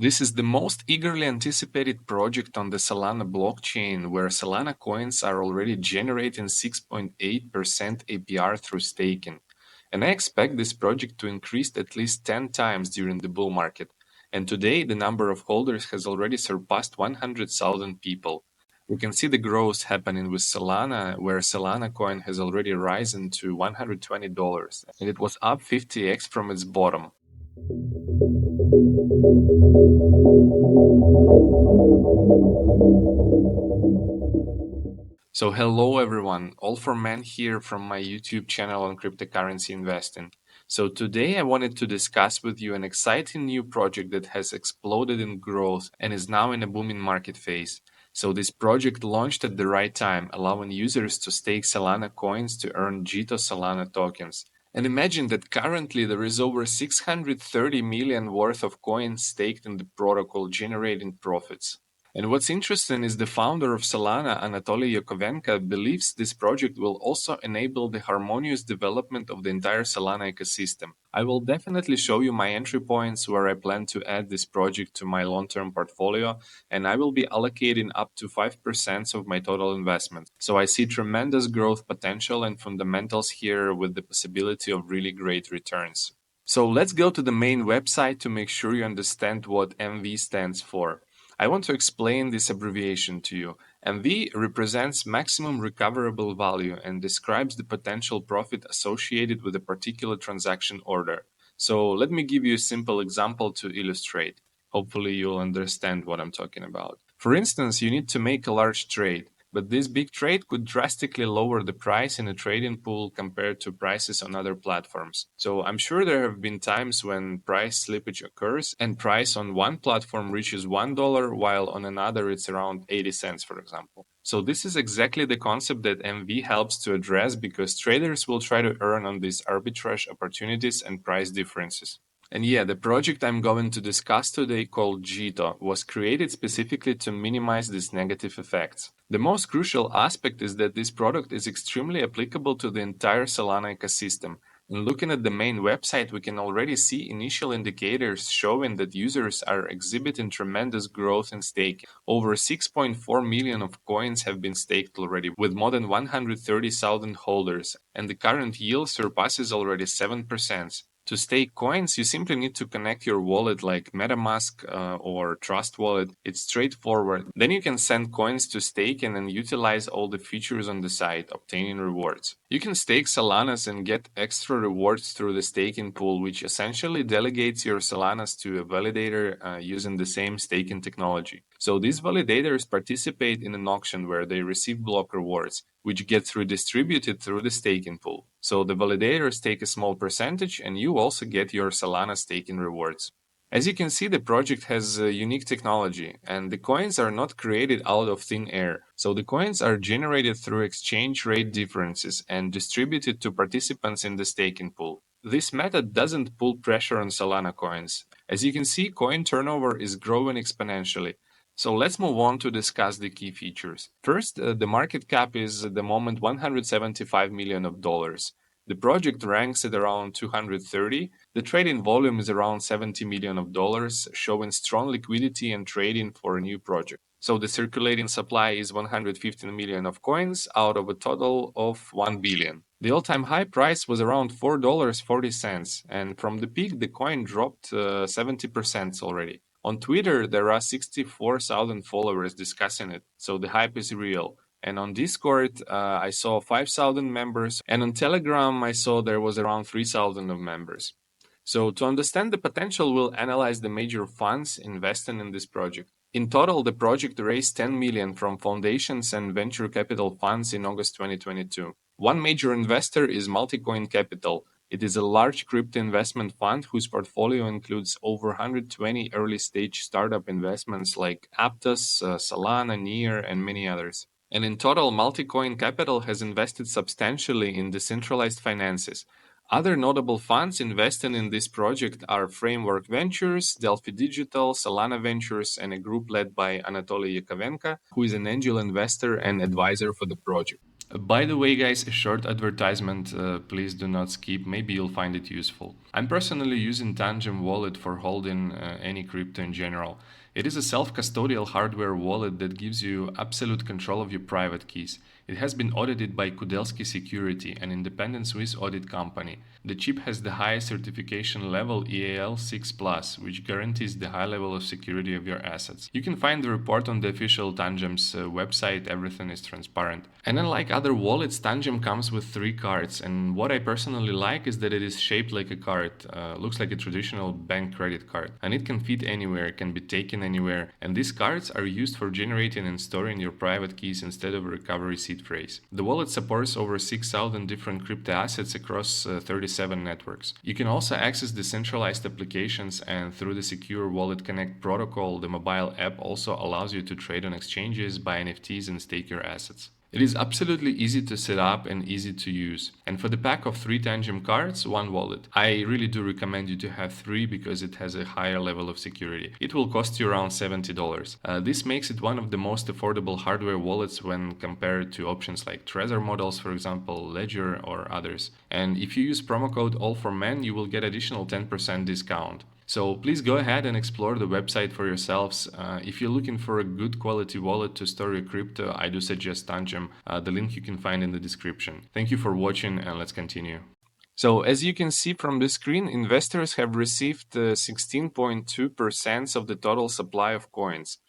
This is the most eagerly anticipated project on the Solana blockchain, where Solana coins are already generating 6.8% APR through staking. And I expect this project to increase at least 10 times during the bull market. And today, the number of holders has already surpassed 100,000 people. We can see the growth happening with Solana, where Solana coin has already risen to $120, and it was up 50x from its bottom. So hello everyone, All for Men here from my YouTube channel on cryptocurrency investing. So today I wanted to discuss with you an exciting new project that has exploded in growth and is now in a booming market phase. So this project launched at the right time, allowing users to stake Solana coins to earn Jito Solana tokens. And imagine that currently there is over 630 million worth of coins staked in the protocol, generating profits. And what's interesting is the founder of Solana, Anatoly Yakovenko, believes this project will also enable the harmonious development of the entire Solana ecosystem. I will definitely show you my entry points where I plan to add this project to my long-term portfolio, and I will be allocating up to 5% of my total investment. So I see tremendous growth potential and fundamentals here with the possibility of really great returns. So let's go to the main website to make sure you understand what MEV stands for. I want to explain this abbreviation to you. MEV represents maximum recoverable value and describes the potential profit associated with a particular transaction order. So let me give you a simple example to illustrate. Hopefully you'll understand what I'm talking about. For instance, you need to make a large trade, but this big trade could drastically lower the price in a trading pool compared to prices on other platforms. So I'm sure there have been times when price slippage occurs and price on one platform reaches $1 while on another it's around 80 cents, for example. So this is exactly the concept that MEV helps to address, because traders will try to earn on these arbitrage opportunities and price differences. And yeah, the project I'm going to discuss today, called Jito, was created specifically to minimize these negative effects. The most crucial aspect is that this product is extremely applicable to the entire Solana ecosystem. And looking at the main website, we can already see initial indicators showing that users are exhibiting tremendous growth in staking. Over 6.4 million of coins have been staked already, with more than 130,000 holders, and the current yield surpasses already 7%. To stake coins, you simply need to connect your wallet like MetaMask or Trust Wallet. It's straightforward. Then you can send coins to stake and then utilize all the features on the site, obtaining rewards. You can stake Solanas and get extra rewards through the staking pool, which essentially delegates your Solanas to a validator using the same staking technology. So these validators participate in an auction where they receive block rewards, which gets redistributed through the staking pool. So the validators take a small percentage and you also get your Solana staking rewards. As you can see, the project has a unique technology, and the coins are not created out of thin air. So the coins are generated through exchange rate differences and distributed to participants in the staking pool. This method doesn't put pressure on Solana coins. As you can see, coin turnover is growing exponentially. So let's move on to discuss the key features. First, the market cap is at the moment $175 million. The project ranks at around 230. The trading volume is around $70 million, showing strong liquidity and trading for a new project. So the circulating supply is 115 million of coins out of a total of 1 billion. The all-time high price was around $4.40, and from the peak the coin dropped 70% already. On Twitter, there are 64,000 followers discussing it, so the hype is real. And on Discord, I saw 5,000 members, and on Telegram, I saw there was around 3,000 of members. So to understand the potential, we'll analyze the major funds investing in this project. In total, the project raised 10 million from foundations and venture capital funds in August 2022. One major investor is Multicoin Capital. It is a large crypto investment fund whose portfolio includes over 120 early-stage startup investments like Aptos, Solana, Near, and many others. And in total, Multicoin Capital has invested substantially in decentralized finances. Other notable funds investing in this project are Framework Ventures, Delphi Digital, Solana Ventures, and a group led by Anatoly Yakovenko, who is an angel investor and advisor for the project. By the way, guys, a short advertisement, please do not skip. Maybe you'll find it useful. I'm personally using Tangem Wallet for holding any crypto in general. It is a self-custodial hardware wallet that gives you absolute control of your private keys. It has been audited by Kudelski Security, an independent Swiss audit company. The chip has the highest certification level EAL6+, which guarantees the high level of security of your assets. You can find the report on the official Tangem's website. Everything is transparent. And unlike other wallets, Tangem comes with 3 cards, and what I personally like is that it is shaped like a card. Looks like a traditional bank credit card, and it can fit anywhere, can be taken anywhere, and these cards are used for generating and storing your private keys instead of a recovery seed phrase. The wallet supports over 6,000 different crypto assets across 37 networks. You can also access decentralized applications, and through the secure Wallet Connect protocol, the mobile app also allows you to trade on exchanges, buy NFTs, and stake your assets. It is absolutely easy to set up and easy to use. And for the pack of 3 Tangem cards, 1 wallet. I really do recommend you to have 3 because it has a higher level of security. It will cost you around $70. This makes it one of the most affordable hardware wallets when compared to options like Trezor models, for example, Ledger or others. And if you use promo code ALL4MEN, you will get additional 10% discount. So please go ahead and explore the website for yourselves. If you're looking for a good quality wallet to store your crypto, I do suggest Tangem. The link you can find in the description. Thank you for watching, and let's continue. So as you can see from the screen, investors have received 16.2% of the total supply of coins.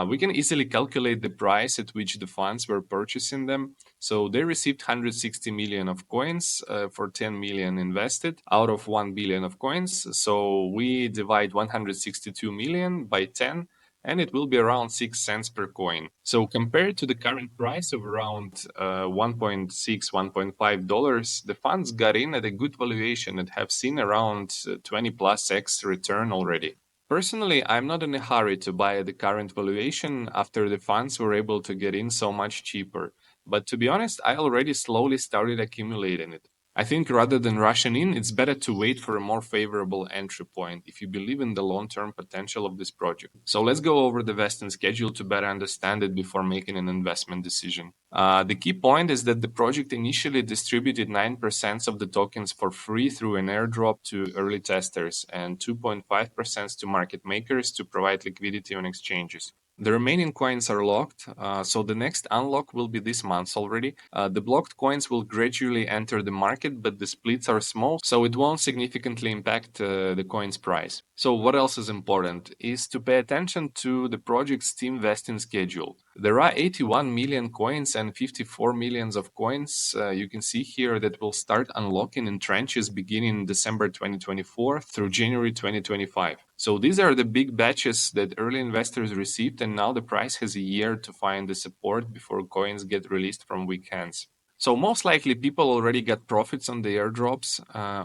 We can easily calculate the price at which the funds were purchasing them. So they received 160 million of coins for 10 million invested out of 1 billion of coins. So we divide 162 million by 10, and it will be around 6 cents per coin. So compared to the current price of around $1.6, $1.5, the funds got in at a good valuation and have seen around 20 plus X return already. Personally, I'm not in a hurry to buy at the current valuation after the funds were able to get in so much cheaper. But to be honest, I already slowly started accumulating it. I think rather than rushing in, it's better to wait for a more favorable entry point if you believe in the long-term potential of this project. So let's go over the vesting schedule to better understand it before making an investment decision. The key point is that the project initially distributed 9% of the tokens for free through an airdrop to early testers and 2.5% to market makers to provide liquidity on exchanges. The remaining coins are locked, so the next unlock will be this month already. The blocked coins will gradually enter the market, but the splits are small, so it won't significantly impact the coin's price. So what else is important is to pay attention to the project's team vesting schedule. There are 81 million coins and 54 millions of coins you can see here that will start unlocking in tranches beginning December 2024 through January 2025. So these are the big batches that early investors received, and now the price has a year to find the support before coins get released from weak hands. So most likely people already got profits on the airdrops.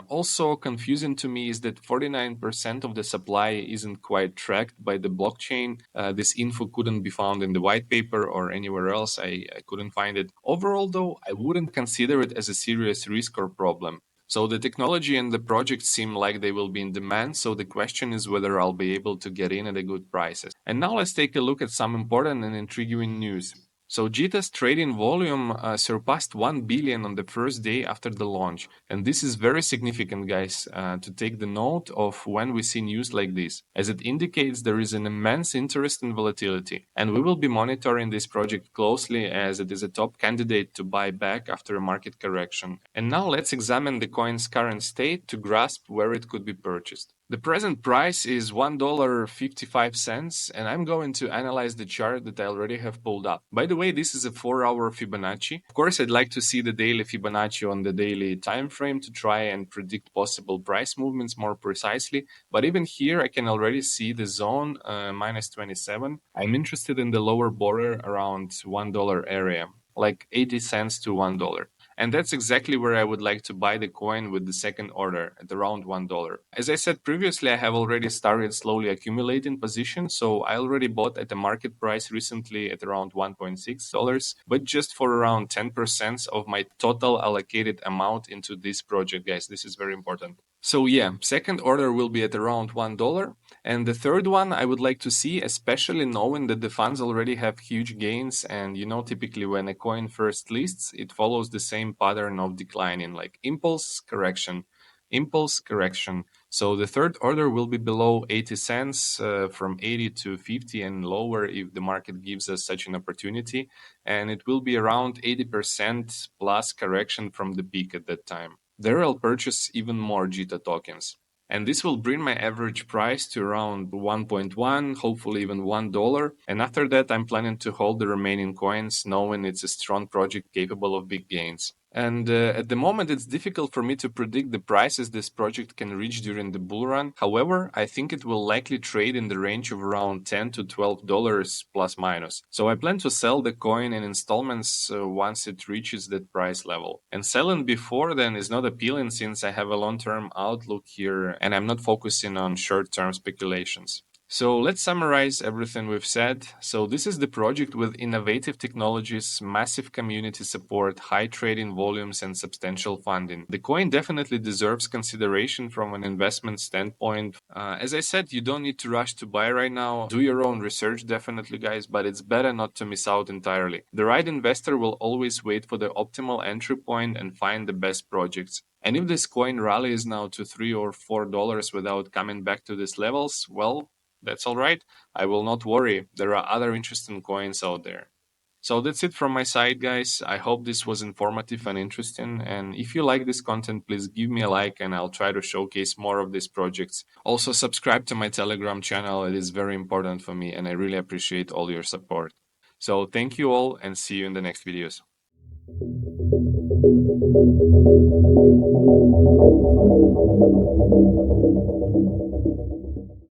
Also confusing to me is that 49% of the supply isn't quite tracked by the blockchain. This info couldn't be found in the white paper or anywhere else. I couldn't find it. Overall though, I wouldn't consider it as a serious risk or problem. So the technology and the project seem like they will be in demand, so the question is whether I'll be able to get in at a good prices. And now let's take a look at some important and intriguing news. So Jito's trading volume surpassed 1 billion on the first day after the launch. And this is very significant, guys, to take the note of when we see news like this, as it indicates there is an immense interest in volatility. And we will be monitoring this project closely as it is a top candidate to buy back after a market correction. And now let's examine the coin's current state to grasp where it could be purchased. The present price is $1.55, and I'm going to analyze the chart that I already have pulled up. By the way, this is a 4-hour Fibonacci. Of course, I'd like to see the daily Fibonacci on the daily time frame to try and predict possible price movements more precisely. But even here, I can already see the zone minus 27. I'm interested in the lower border around $1 area, like 80 cents to $1. And that's exactly where I would like to buy the coin with the second order at around $1. As I said previously, I have already started slowly accumulating positions, so I already bought at the market price recently at around $1.6, but just for around 10% of my total allocated amount into this project, guys. This is very important. So yeah, second order will be at around $1, And the third one I would like to see, especially knowing that the funds already have huge gains. And typically when a coin first lists, it follows the same pattern of declining, like impulse, correction, impulse, correction. So the third order will be below 80 cents, from 80 to 50 and lower if the market gives us such an opportunity. And it will be around 80% plus correction from the peak at that time. There I'll purchase even more Jito tokens. And this will bring my average price to around 1.1, hopefully even $1. And after that, I'm planning to hold the remaining coins, knowing it's a strong project capable of big gains. And at the moment, it's difficult for me to predict the prices this project can reach during the bull run. However, I think it will likely trade in the range of around $10 to $12 plus minus. So I plan to sell the coin in installments once it reaches that price level. And selling before then is not appealing since I have a long-term outlook here and I'm not focusing on short-term speculations. So let's summarize everything we've said. So this is the project with innovative technologies, massive community support, high trading volumes, and substantial funding. The coin definitely deserves consideration from an investment standpoint. As I said, you don't need to rush to buy right now. Do your own research, definitely, guys, but it's better not to miss out entirely. The right investor will always wait for the optimal entry point and find the best projects. And if this coin rallies now to $3 or $4 without coming back to these levels, well, that's all right. I will not worry. There are other interesting coins out there. So that's it from my side, guys. I hope this was informative and interesting. And if you like this content, please give me a like and I'll try to showcase more of these projects. Also, subscribe to my Telegram channel. It is very important for me and I really appreciate all your support. So thank you all and see you in the next videos.